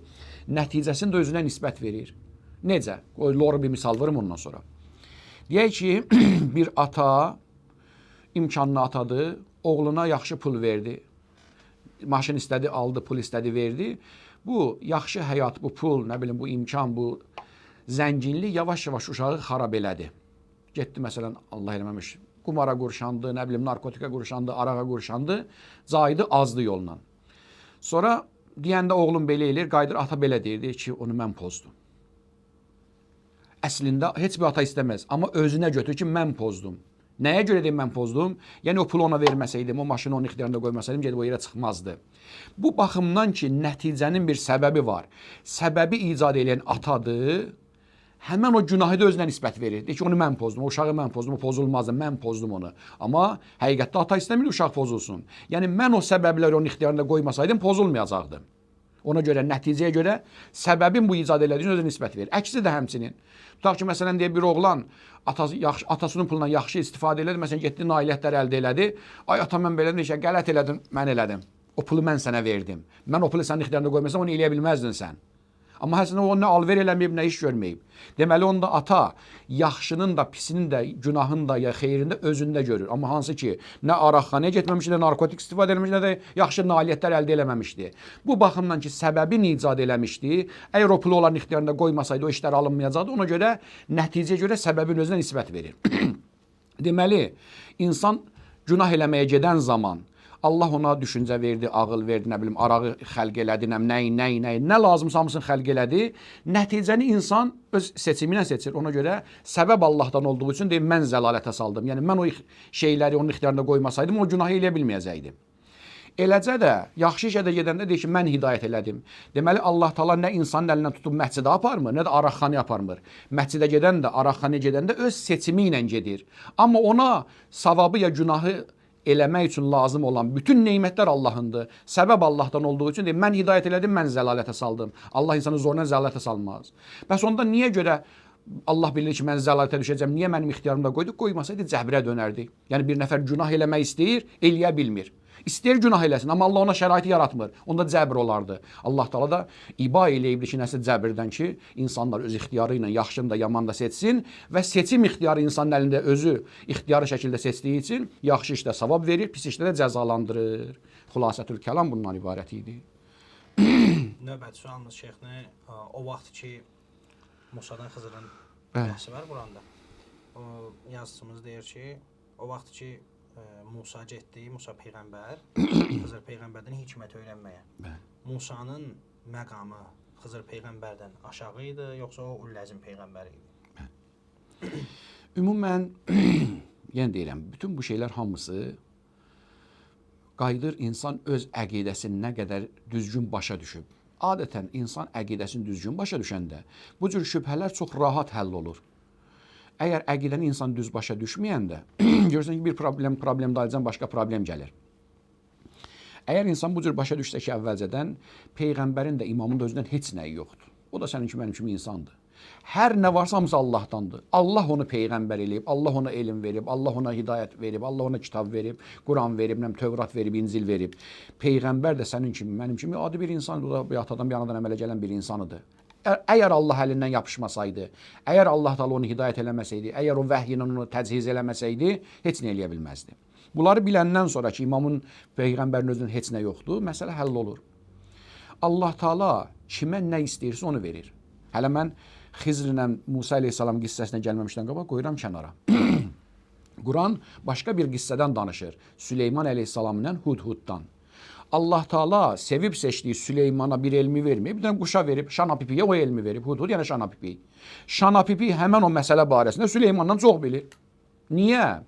Nəticəsini də özünə nisbət verir. Necə? Lor bir misal verim ondan sonra. Deyək ki, bir ata imkanını atadı, oğluna yaxşı pul verdi. Maşın istədi, aldı, pul istədi, verdi. Bu yaxşı həyat, bu pul, nə bilim, bu imkan, bu zənginlik yavaş-yavaş uşağı xarab elədi. Getdi məsələn, Allah eləməmiş, qumara qurşandı, nə bilim, narkotika qurşandı, arağa qurşandı, caydı, azdı yolla. Sonra deyəndə oğlum belə eləyir, qayıdır, ata belə deyir, deyir ki, onu mən pozdum. Əslində heç bir ata istəməz, amma özünə götür ki, mən pozdum. Nəyə görə deyim mən pozdum? Yəni o pulu ona verməsəydim, o maşını onun ixtiyarında qoymasaydım, gedib o yerə çıxmazdı. Bu baxımdan ki, nəticənin bir səbəbi var. Səbəbi icad edən atadır. Həmən o günahı da özünə nisbət verir. Deyir ki, onu mən pozdum, o uşağı mən pozdum, o pozulmazdı, mən pozdum onu. Amma həqiqətdə ata istəmir uşaq pozulsun. Yəni mən o səbəbləri onun ixtiyarında qoymasaydım, pozulmayacaqdı. Ona görə, nəticəyə görə səbəbin bu icad elədiyini özünə nisbət verir. Əksi də həmçinin. Tutaq ki, məsələn, deyək, bir oğlan atasının pulundan yaxşı istifadə elədi, məsələn, getdi, nailiyyətlər əldə elədi. Ay, ata, mən belə deyək, qələt elədim, mən elədim. O pulu mən sənə verdim. Mən o pulu sənin ixtiyarında qoymasam, onu eləyə bilməzdin sən. Amma həsən o nə alver eləməyib, nə iş görməyib. Deməli, onda ata yaxşının da, pisinin də, günahın da, ya xeyrində özündə görür. Amma hansı ki, nə araqxanaya getməmişdi, nə narkotik istifadə eləmişdi, nə də yaxşı nailiyyətlər əldə eləməmişdi. Bu baxımdan ki, səbəbini icad eləmişdi. Əgər o pulu onların ixtiyarında qoymasaydı, o işlər alınmayacaqdı. Ona görə, nəticəyə görə səbəbin özünə nisbət verir. Deməli, insan günah eləməyə gedən zaman Allah ona düşüncə verdi, ağıl verdi, nə bilim, arağı xəlq elədi, nə lazımsa hamısını xəlq elədi. Nəticəni insan öz seçimi ilə seçir. Ona görə səbəb Allahdan olduğu üçün deyir, mən zəlalətə saldım. Yəni, mən o şeyləri onun ixtiyarında qoymasaydım, o günahı eləyə bilməyəcəkdim. Eləcə də, yaxşı işə də gedəndə deyir ki, mən hidayət elədim. Deməli, Allah Taala nə insanın əlindən tutub məscidə aparmır, nə də araqxanaya aparmır. Məscidə gedən də, araqxanaya gedən də öz seçimi ilə gedir. Amma ona savabı ya günahı eləmək üçün lazım olan bütün neymətlər Allahındır. Səbəb Allahdan olduğu üçün deyir, mən hidayət elədim, mən zəlalətə saldım. Allah insanı zorla zəlalətə salmaz. Bəs onda niyə görə Allah bilir ki, mən zəlalətə düşəcəm, niyə mənim ixtiyarımda qoydu? Qoymasaydı cəbrə dönərdi. Yəni bir nəfər günah eləmək istəyir, eləyə bilmir. İstəyir günah eləsin, amma Allah ona şəraiti yaratmır. Onda cəbr olardı. Allah Taala da iba eləyibdir ki, nəsə cəbirdən ki, insanlar öz ixtiyarı ilə yaxşını da, yaman da seçsin və seçim ixtiyarı insanın əlində özü ixtiyarı şəkildə seçdiyi üçün yaxşı işdə savab verir, pis işdə də cəzalandırır. Xülasətül kəlam bundan ibarət idi. Növbəti sualımız şeyxnə, o vaxt ki, Musadan Xızırın bəhsi var buranda. O yazıçımız deyir ki, o vaxt ki, Musa getdi, Musa Peyğəmbər, Xızır Peyğəmbərdən hikmət öyrənməyə. Musanın məqamı Xızır Peyğəmbərdən aşağı idi, yoxsa o Ulləzim Peyğəmbər idi? Ümumən, yenə deyirəm, bütün bu şeylər hamısı qayıdır insan öz əqidəsini nə qədər düzgün başa düşüb. Adətən insan əqidəsini düzgün başa düşəndə bu cür şübhələr çox rahat həll olur. Əgər əqidəni insan düz başa düşməyəndə, görürsən ki, bir problem dayacan başqa problem gəlir. Əgər insan bu cür başa düşsə ki, əvvəlcədən Peyğəmbərin də imamın da özündən heç nəyi yoxdur. O da sənin kimi, mənim kimi insandır. Hər nə varsa hamısı Allahdandır. Allah onu Peyğəmbər eləyib, Allah ona elm verib, Allah ona hidayət verib, Allah ona kitab verib, Quran verib, Tövrat verib, İncil verib. Peyğəmbər də sənin kimi, mənim kimi adi bir insandır. O da bir atadan, bir anadan əmələ gələn bir insanıdır. Əgər Allah əlindən yapışmasaydı, əgər Allah Taala onu hidayət eləməsəydi, əgər o vəhy ilə onu təchiz eləməsəydi, heç nə eləyə bilməzdi. Bunları biləndən sonra ki, imamın, Peyğəmbərin özünün heç nə yoxdur, məsələ həll olur. Allah Taala kimə nə istəyirsə onu verir. Hələ mən Xizr ilə Musa əleyhissalam qissəsinə gəlməmişdən qabaq qoyuram kənara. Quran başqa bir qissədən danışır. Süleyman əleyhissalam ilə Hudhuddan. Allah Taala sevib seçdiyi Süleymana bir elmi verməyib, bir dənə quşa verib, Şanapipiyə o elmi verib. Hudhud yəni Şanapipi. Şanapipi həmən o məsələ barəsində Süleymandan çox bilir. Niyə?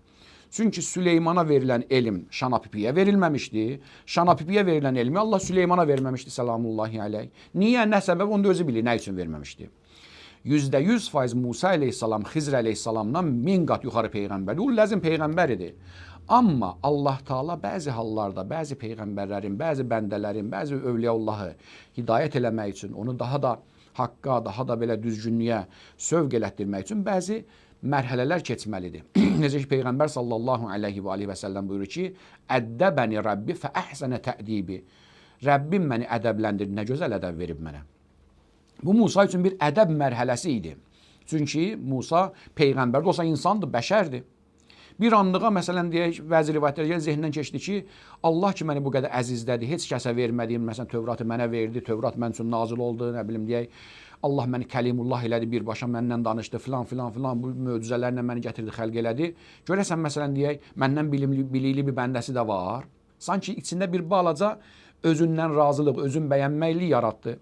Çünki Süleymana verilən elm Şanapipiyə verilməmişdi. Şanapipiyə verilən elmi Allah Süleymana verməmişdi, selamullahi aleyh. Niyə? Nə səbəb? Onu da özü bilir, nə üçün verməmişdi. %100% Musa əleyhissalam Xizr əleyhissalamdan 1000 qat yuxarı peyğəmbərdir. O ləzim peyğəmbər idi. Amma Allah Taala bəzi hallarda, bəzi peyğəmbərlərin, bəzi bəndələrin, bəzi övliyaullahı hidayət eləmək üçün, onu daha da haqqa, daha da belə düzgünlüyə sövq elətdirmək üçün bəzi mərhələlər keçməlidir. Necə ki, Peyğəmbər sallallahu aleyhi və aleyhi və səlləm buyurur ki, Əddəbəni Rəbbi fə əhsənə tə'dibi. Rəbbim məni ədəbləndirdi, nə gözəl ədəb verib mənə. Bu, Musa üçün bir ədəb mərhələsi idi. Çünki Musa Peyğəmbər də olsa insandır, bəşərdir. Bir anlığa məsələn deyək, bəzi rivayətlərdə zehnindən keçdi ki, Allah ki məni bu qədər əzizdədir, heç kəsə vermədiyim, məsələn Tövratı mənə verdi, Tövrat mənim üçün nazil oldu, nə bilim deyək, Allah məni Kəlimullah elədi, birbaşa məndən danışdı, filan filan filan, bu möcüzələrlə məni gətirdi, xəlq elədi. Görəsən məsələn deyək, məndən bilikli bir bəndəsi də var. Sanki içində bir balaca özündən razılıq, özün bəyənməklik yaratdı.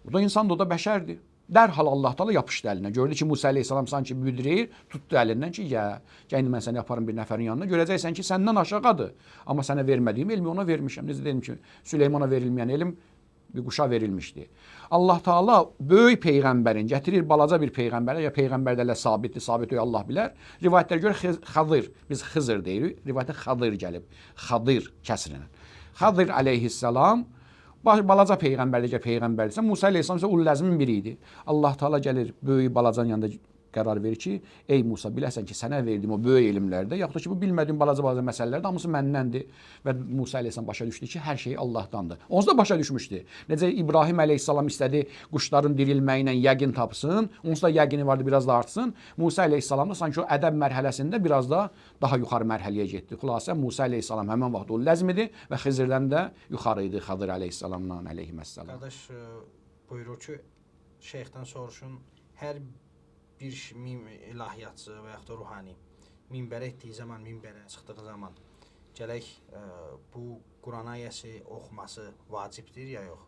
O da insandır, o da bəşərdir. Dərhal Allah Taala yapışdı əlinə. Gördü ki, Musa əleyhissalam sanki büdrəyir, tutdu əlindən ki, gəl mən səni aparım bir nəfərin yanına. Görəcəksən ki, səndən aşağıdır. Amma sənə vermədiyim elmi ona vermişəm. Necə dedim ki, Süleymana verilməyən elm bir quşa verilmişdi. Allah Taala böyük peyğəmbərin gətirir balaca bir peyğəmbərə, ya peyğəmbərlərlə sabitdir, sabit Allah bilər. Rivayətlərə görə Xadır, biz Xızır deyirik. Rivayətdə Xadır gəlib. Xadır kəsrinə. Xadır əleyhissalam balaca peyğəmbərdir, peyğəmbərdirsə, Musa əleyhissalam isə Ul-Ləzmin biri idi. Allah Taala gəlir böyük balacanın yanında qərar verir ki, ey Musa, biləsən ki, sənə verdiyim o böyük elmlərdə, yaxud da ki, bu bilmədiyim balaca məsələlərdə hamısı məndəndir. Və Musa əleyhissalam başa düşdü ki, hər şey Allahdandır. Onsuz da başa düşmüşdü. Necə İbrahim əleyhissalam istədi quşların dirilməyinə yəqin tapsın, onsuz da yəqini vardı, biraz da artsın. Musa əleyhissalam da sanki o ədəb mərhələsində biraz da daha yuxarı mərhələyə getdi. Xülasə Musa əleyhissalam həmin vaxt Ul-Ləzm idi və Xızırdan da yuxarı idi Xadır əleyhissalamdan əleyhissalam. Qardaş buyurur ki, şeyxdən soruşun, hər bir ilahiyyatçı və yaxud da ruhani minbərə etdiyi zaman, minbərə çıxdığı zaman gələk bu Quran ayəsi oxuması vacibdir ya yox?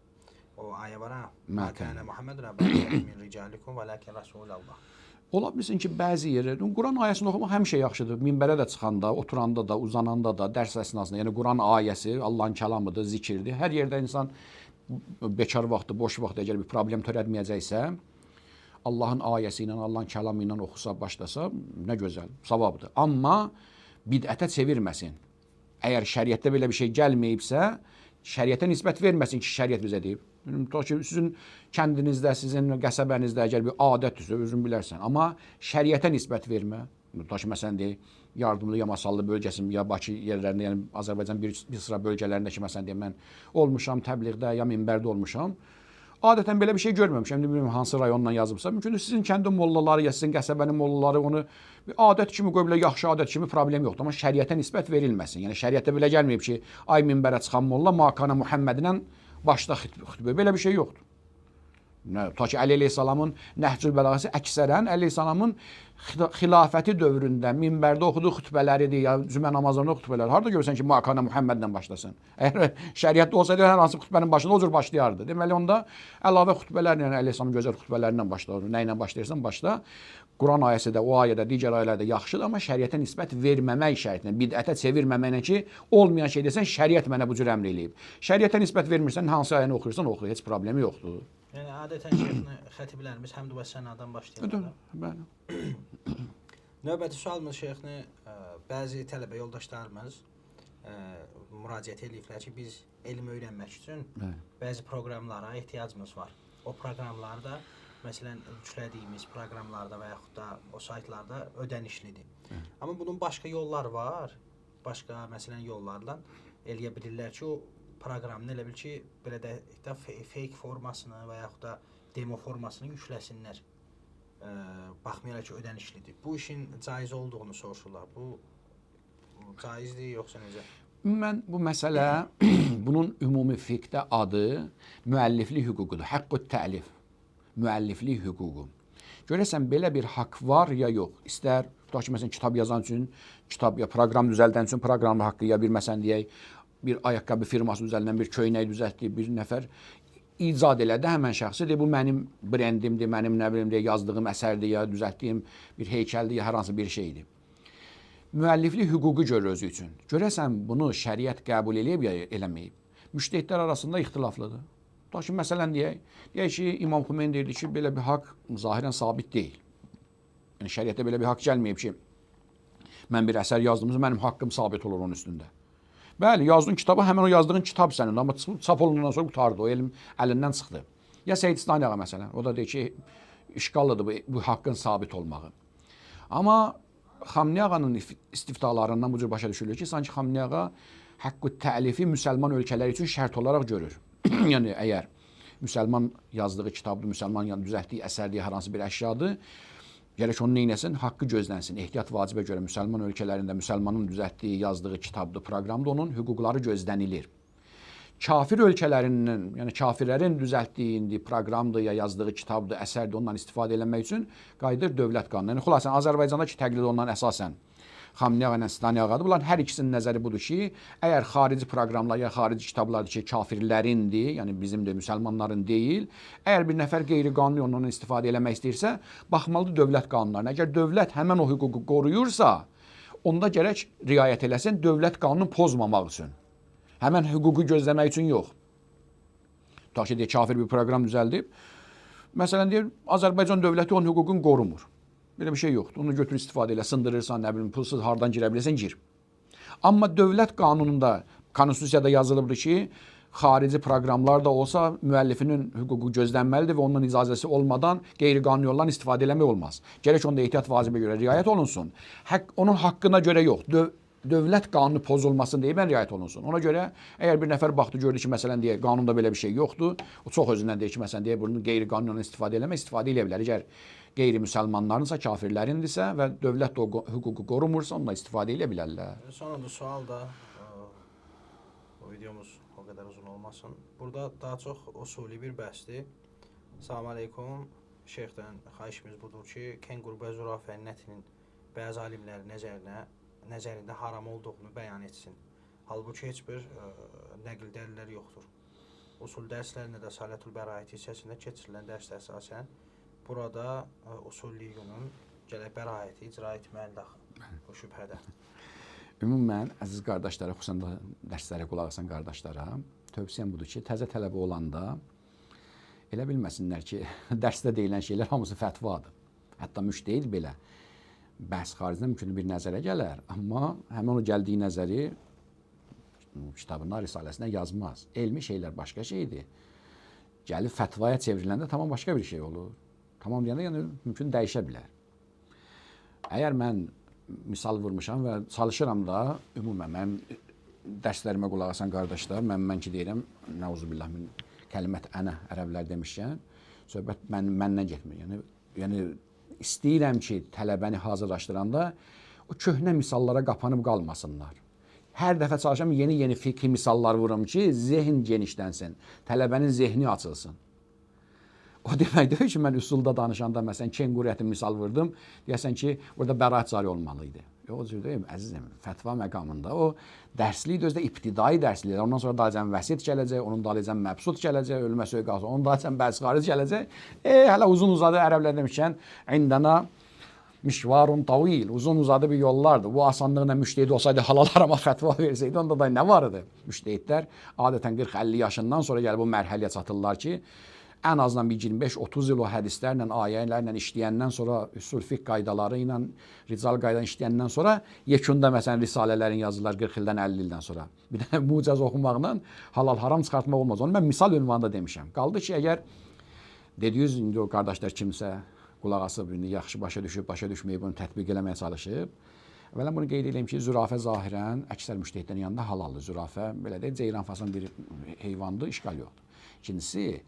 O ayə var ha? Mə kənə Muhammed rəbbən min ricalikum və ləkin Rasulallah. Ola bilsin ki, bəzi yerlərdə Quran ayəsini oxumaq həmişə yaxşıdır. Minbərə də çıxanda, oturanda da, uzananda da, dərs əsnasında, yəni Quran ayəsi Allahın kəlamıdır, zikirdir. Hər yerdə insan bekar vaxtı, boş vaxtı əgər bir problem törətməyəcəksə, Allahın ayəsi ilə, Allahın kəlamı ilə oxusa, başlasa, nə gözəl, savabdır. Amma bidətə çevirməsin. Əgər şəriətdə belə bir şey gəlməyibsə, şəriətə nisbət verməsin ki, şəriət bizə deyib. Sizin kəndinizdə, sizin qəsəbənizdə əgər bir adətdirsə, özün bilərsən. Amma şəriətə nisbət vermə. Məsələn deyək, yardımlı Yamasallı bölgəsinin ya Bakı yerlərində, yəni Azərbaycan bir sıra bölgələrində ki, məsələn deyək, mən olmuşam təbliğdə, ya minbərdə olmuşam. Adətən belə bir şey görməmişəm. Bilmirəm hansı rayondan yazıbsa. Mümkündür sizin kəndin mollaları ya sizin qəsəbənin mollaları onu bir adət kimi qoyublar, yaxşı adət kimi problem yoxdur. Amma şəriətə nisbət verilməsin. Yəni şəriətdə belə gəlməyib ki, ay minbərə çıxan molla Makana Muhammədlə başda xütbə. Belə bir şey yoxdur. Ta ki Əli əleyhissalamın Nəhcül Bəlağəsi əksərən Əli əleyhissalamın xilafəti dövründə minbərdə oxuduğu xütbələridir ya cümə namazlarında xütbələr. Harda görsən ki, Makana Muhammədlə başlasın. Əgər şəriətdə olsaydı hər hansı xütbənin başında o cür başlayardı. Deməli onda əlavə xütbələrlə, yəni Əli əleyhissalamın gözəl xütbələrindən başlar. Nə ilə başlayırsan başla. Quran ayəsi də, o ayədə, digər ayələrdə yaxşıdır, amma şəriətə nisbət verməmək şərtinə, bidətə çevirməməklə ki, olmayan şey desən, şəriət mənə bu cür əmr eləyib. Şəriətə nisbət vermirsən, hansı ayəni oxuyursan, oxu, heç problemi yoxdur. Yəni adətən şeyxlə xətiblərimiz həmd və sənadan başlayırlar. Bəli. Növbəti sualımız şeyxlə bəzi tələbə yoldaşlarımız müraciət ediblər ki, biz elm öyrənmək üçün bəzi proqramlara ehtiyacımız var. O proqramlarda məsələn yüklədiyimiz proqramlarda və yaxud da o saytlarda ödənişlidir. Amma bunun başqa yolları var. Başqa məsələn yollarla eləyə bilirlər ki, o proqramını elə bil ki, belə də fake formasını və yaxud da demo formasını yükləsinlər. Baxmayaraq ki, ödənişlidir. Bu işin caiz olduğunu soruşurlar. Bu caizdir yoxsa necə? Mən bu məsələ bunun ümumi fiqhdə adı müəlliflik hüququdur. Haqqut təlif. Müəlliflik hüququ. Görəsən belə bir haqq var ya yox. İstər tutaq ki, məsələn kitab yazan üçün, kitab ya proqram düzəldən üçün proqram haqqı ya bir məsələn deyək bir ayaqqabı firması üzərindən bir köynək düzəltdi, bir nəfər icad elədi həmən şəxsi, deyir, bu mənim brendimdir, mənim nə bilim deyə yazdığım əsərdir ya düzəltdiyim bir heykəldir ya hər hansı bir şeydir. Müəlliflik hüququ görür özü üçün. Görəsən bunu şəriət qəbul eləyib ya eləməyib. Müştəhidlər arasında ixtilaflıdır. Ta ki, məsələn deyək ki, İmam Xümeyn deyirdi ki, belə bir haqq zahirən sabit deyil. Yəni şəriətdə belə bir haqq gəlməyib ki, mən bir əsər yazdığımda mənim haqqım sabit olur onun üstündə. Bəli, yazdığın kitabı həmin o yazdığın kitab sənin, amma çap olunandan sonra qutardı, o elm əlindən çıxdı. Ya Seyyid İstani ağa məsələn, o da deyir ki, işqallıdır bu haqqın sabit olmağı. Amma Xamni ağanın istiftalarından bu cür başa düşülür ki, sanki Xamni ağa haqqı təlifi müsəlman ölkələri üçün şərt olaraq görür. Yəni əgər müsəlman yazdığı kitabdır, müsəlman düzəltdiyi əsərdir, hər hansı bir əşyadır, Gərək onu neynəsin? Haqqı gözlənsin. Ehtiyat vacibə görə müsəlman ölkələrində müsəlmanın düzəltdiyi, yazdığı kitabda, proqramda onun hüquqları gözlənilir. Kafir ölkələrinin, yəni kafirlərin düzəltdiyi indi proqramdır ya yazdığı kitabdır, əsərdir, ondan istifadə etmək üçün qayıdır dövlət qanunu. Yəni xülasən Azərbaycandakı təqlid olunan əsasən Xamneyə ilə Staniağadır. Bunların hər ikisinin nəzəri budur ki, əgər xarici proqramlar ya xarici kitablardır ki, kafirlərindir, yəni bizim də müsəlmanların deyil, əgər bir nəfər qeyri-qanuni ondan istifadə etmək istəyirsə, baxmalıdır dövlət qanunlarına. Əgər dövlət həmin o hüququ qoruyursa, onda gərək riayət eləsin dövlət qanunu pozmamaq üçün. Həmən hüququ gözləmək üçün yox. Tutaq ki, deyək, kafir bir proqram düzəldib. Məsələn, deyir, Azərbaycan dövləti onun hüququnu qorumur. Belə bir şey yoxdur. Onu götür istifadə elə, sındırırsan, nə bilim, pulsuz hardan girə bilirsən, gir. Amma dövlət qanununda, konstitusiyada yazılıbdır ki, xarici proqramlar da olsa müəllifinin hüququ gözlənməlidir və onun icazəsi olmadan qeyri-qanuni yoldan istifadə eləmək olmaz. Gərək onda ehtiyat vacibə görə riayət olunsun. Onun haqqına görə yox. Dövlət qanunu pozulmasın deyə mən riayət olunsun. Ona görə əgər bir nəfər baxdı gördü ki, məsələn deyə qanunda belə bir şey yoxdur, o çox özündən deyir ki, məsələn deyə bunu qeyri-qanuni istifadə edə bilər. Əgər qeyri-müsəlmanlarınsa, kafirlərindirsə və dövlət də o hüququ qorumursa, onunla istifadə edə bilərlər. Sonunda sual da, o videomuz o qədər uzun olmasın. Burada daha çox usuli bir bəhsdir. Salam aleykum. Şeyxdən xahişimiz budur ki, kenquru və zürafənin ətinin bəzi alimlərin nəzərində haram olduğunu bəyan etsin. Halbuki heç bir nəql dəlillər yoxdur. Usul dərslərində də Salətül Bəraət hissəsində keçirilən dərsdə əsasən burada usulliyinin gələk bəraəti icra etməlidir bu şübhədə. Ümumən, əziz qardaşlara, xüsusən də dərslərə qulaq asan qardaşlara tövsiyəm budur ki, təzə tələbə olanda elə bilməsinlər ki, dərsdə deyilən şeylər hamısı fətvadır. Hətta müştəhid belə bəhs xaricində mümkün bir nəzərə gələr, amma həmin o gəldiyi nəzəri kitabına, risaləsində yazmaz. Elmi şeylər başqa şeydir. Gəlib fətvaya çevriləndə tamam başqa bir şey olur. Tamam deyəndə yəni mümkün dəyişə bilər. Əgər mən misal vurmuşam və çalışıram da, ümumən mən dərslərimə qulaq asan qardaşlar, mən ki deyirəm, nəuzubillah min kəlimət ənə ərəblər demişkən, söhbət məndən getmir. Yəni istəyirəm ki, tələbəni hazırlaşdıranda o köhnə misallara qapanıb qalmasınlar. Hər dəfə çalışıram yeni fikri misallar vurum ki, zehn genişlənsin, tələbənin zehni açılsın. O demək deyil ki, mən üsulda danışanda, məsələn, kenquru əti misal vurdum, deyəsən ki, burada bəraət cari olmalıydı. O cür deyim, əzizim, fətva məqamında o dərslik də özdə ibtidai dərslikdir. Ondan sonra dalıcan vəsit gələcək, onun dalıcan məbsud gələcək, ölmə söhqası, onun dalıcan bəs xaric gələcək. Hələ uzun uzadı ərəblər demişkən, indana mişvarun tavil, uzun uzadı bir yollardır. Bu asanlıqla müştehid olsaydı halal harama fətva versəydi, onda da nə var idi? Müştehidlər adətən 40-50 yaşından sonra gəlib bu mərhələyə çatırlar ki, ən azından bir 25-30 il o hədislərlə, ayələrlə işləyəndən sonra, üsul fiqh qaydaları ilə, rical qaydalarını işləyəndən sonra, yekunda məsələn risalələrin yazırlar 40 ildən 50 ildən sonra. Bir dənə mucaz oxumaqla halal haram çıxartmaq olmaz. Onu mən misal ünvanında demişəm. Qaldı ki, əgər dediyiniz indi o qardaşlar kimsə qulaq asıb, indi yaxşı başa düşüb, başa düşməyib bunu tətbiq eləməyə çalışıb. Əvvələn bunu qeyd edeyim ki, zürafə zahirən əksər müştəhidlərin yanında halaldır. Zürafə belə deyək, ceyranfasan bir heyvandır, işgal yoxdur. İkincisi,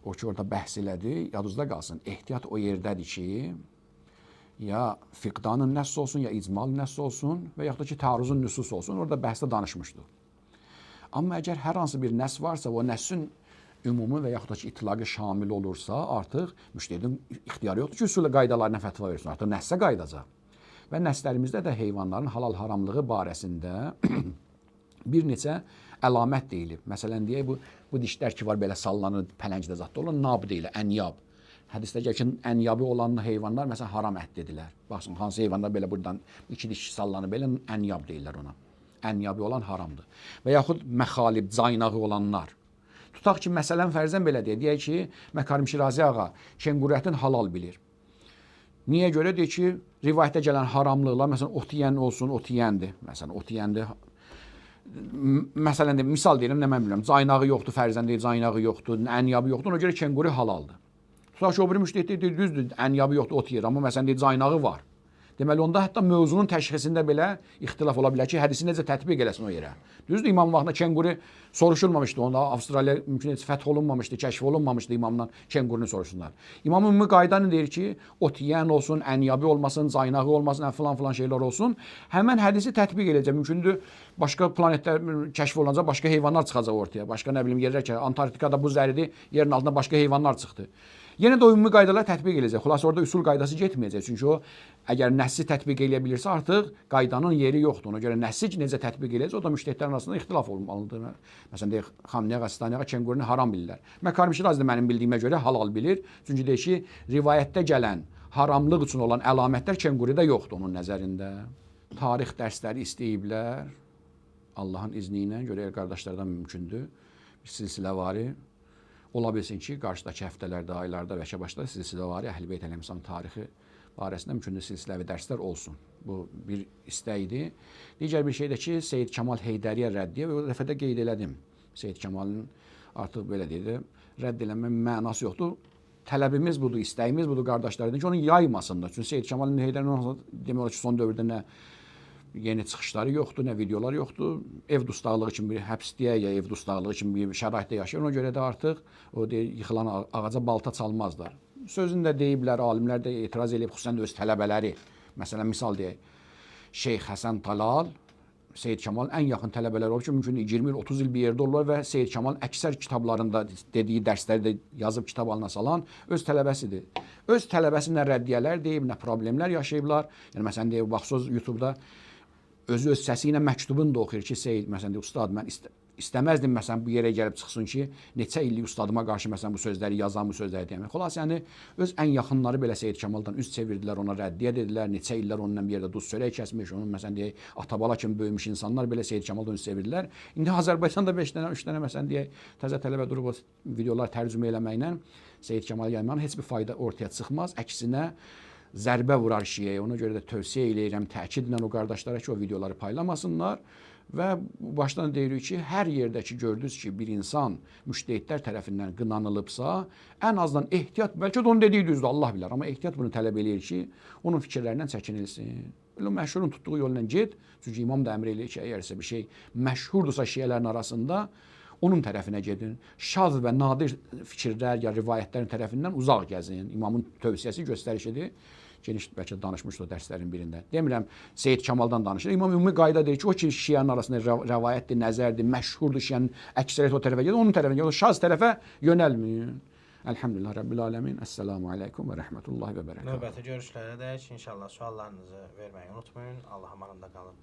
o ki, orada bəhs elədi, yadınızda qalsın, ehtiyat o yerdədir ki, ya fiqdanın nəss olsun, ya icmal nəss olsun və yaxud da ki, taarruzun nüsus olsun, orada bəhsdə danışmışdır. Amma əgər hər hansı bir nəss varsa, o nəssin ümumi və yaxud da ki, itlaqı şamil olursa, artıq müştəhidin ixtiyarı yoxdur ki, usul qaydalarına fətva versin, artıq nəssə qaydacaq. Və nəslərimizdə də heyvanların halal haramlığı barəsində bir neçə əlamət deyilib. Məsələn, deyək, bu dişlər ki var, belə sallanır, pələngdə zadda olur, nab deyilir, ənyab. Hədisdə gəlir ki, ənyabı olan heyvanlar, məsələn, haram ət dedilər. Baxsın, hansı heyvanlar belə buradan iki diş sallanır, belə ənyab deyirlər ona. Ənyabı olan haramdır. Və yaxud məxalib, caynağı olanlar. Tutaq ki, məsələn, fərzən belə deyək ki, Məkarim Şirazi ağa kenquru ətini halal bilir. Niyə görə? Deyək ki, rivayətdə gələn haramlıqlar, məsələn, ot yeyən olsun, ot yeyəndir. Məsələn, ot yeyəndir. Məsələn, misal deyirəm, nə mən bilirəm, caynağı yoxdur, fərzən deyir, caynağı yoxdur, ənyabı yoxdur, ona görə kenquru halaldır. Tutaq ki, o bir müştəhid deyir, düzdür, ənyabı yoxdur, ot yeyir, amma məsələn deyir, caynağı var. Deməli onda hətta mövzunun təşxisində belə ixtilaf ola bilər ki, hədisi necə tətbiq eləsin o yerə. Düzdür, imam vaxtında kenguru soruşulmamışdı. Onda Avstraliya mümkün fəth olunmamışdı, kəşf olunmamışdı imamdan kengurunu soruşsunlar. İmam ümumi qayda nə deyir ki, ot yeyən olsun, ənyabi olmasın, caynağı olmasın, filan şeylər olsun. Həmən hədisi tətbiq edəcək. Mümkündür başqa planetlər kəşf olunacaq, başqa heyvanlar çıxacaq ortaya. Başqa nə bilim yerlər ki, Antarktikada buz əridir, yerin altında başqa heyvanlar çıxdı. Yenə də o ümumi qaydalar tətbiq ediləcək. Xülasə orada üsul qaydası getməyəcək. Çünki o əgər nəssi tətbiq edə bilirsə, artıq qaydanın yeri yoxdur. Ona görə nəssi necə tətbiq edəcək, o da müştəhidlərin arasında ixtilaf olmalıdır. Məsələn, deyək, Xamneyə, Qastaniyə kengurunu haram bilirlər. Məkarimi Şirazi də mənim bildiyimə görə halal bilir. Çünki deyir ki, rivayətdə gələn haramlıq üçün olan əlamətlər kenguruda yoxdur onun nəzərində. Tarix dərsləri istəyiblər. Allahın izni ilə görə qardaşlardan mümkündür. Bir silsiləvari ola bilsin ki, qarşıdakı həftələrdə, aylarda və başda silsiləvari Əhl-i Beyt əleyhissalam tarixi barəsində mümkündür silsiləvi dərslər olsun. Bu bir istəkdir. Digər bir şey də ki, Seyid Kamal Heydəriyə rəddiyə və o dəfə də qeyd elədim. Seyid Kamalın artıq belə deyir, rədd eləmə mənası yoxdur. Tələbimiz budur, istəyimiz budur qardaşlardan ki, onu yaymasınlar. Çünki Seyid Kamal Heydərinin demək olar ki, son dövrdə nə yeni çıxışları yoxdur, nə videolar yoxdur. Ev dustaqlığı kimi bir həbsliyə ya ev dustaqlığı kimi bir şəraitdə yaşayır. Ona görə də artıq o deyir, yıxılan ağaca balta çalmazlar. Sözünü də deyiblər, alimlər də etiraz edib, xüsusən də öz tələbələri. Məsələn, misal deyək, Şeyx Həsən Talal, Seyid Kamalın ən yaxın tələbələri olub ki, mümkün 20-30 il bir yerdə olurlar və Seyid Kamalın əksər kitablarında dediyi dərsləri də yazıb kitab alına salan öz tələbəsidir. Öz tələbəsinə rəddiyələr deyib, nə problemlər yaşayıblar. Yəni, məsələn, deyib, baxsız YouTube-da özü öz səsi ilə məktubunu da oxuyur ki, Seyid, məsələn, deyir, ustad, mən istəməzdim, məsələn, bu yerə gəlib çıxsın ki, neçə illik ustadıma qarşı, məsələn, bu sözləri yazan, bu sözləri deyəm. Xülasə, yəni, öz ən yaxınları belə Seyid Kamaldan üz çevirdilər, ona rəddiyə dedilər, neçə illər onunla bir yerdə duz çörək kəsmiş, onun, məsələn, deyək, atabala kimi böyümüş insanlar belə Seyid Kamaldan üz çevirdilər. İndi Azərbaycanda 5 dənə, 3 dənə, məsələn, deyək, təzə tələbə durub o videolar tərcümə eləməklə Seyid Kamal yaymanın heç bir fayda ortaya çıxmaz. Əksinə, zərbə vurar şiəyə. Ona görə də tövsiyə eləyirəm təkidlə o qardaşlara ki, o videoları paylamasınlar və başdan deyirik ki, hər yerdə ki, gördünüz ki, bir insan müştəhidlər tərəfindən qınanılıbsa, ən azından ehtiyat, bəlkə də onun dediyi düzdür, Allah bilər, amma ehtiyat bunu tələb eləyir ki, onun fikirlərindən çəkinilsin. Belə məşhurun tutduğu yolla get, çünki imam da əmr eləyir ki, əgərsə bir şey məşhurdursa şiələrin arasında, onun tərəfinə gedin. Şaz və nadir fikirlər ya rivayətlərin tərəfindən uzaq gəzin. İmamın tövsiyəsi göstərişidir. Geniş bəlkə danışmışdı o dərslərin birində. Demirəm, Seyid Kamaldan danışır. İmam ümumi qayda deyir ki, o ki, şiənin arasında rəvayətdir, nəzərdir, məşhurdur, şiənin əksəriyyət o tərəfə gedir, onun tərəfinə gedir. O şaz tərəfə yönəlməyin. Elhamdülillah Rabbil Alemin. Esselamu aleykum və rəhmətullahi və bərəkatuhu. Növbəti görüşlərə dək inşallah suallarınızı verməyi unutmayın. Allah amanında qalın.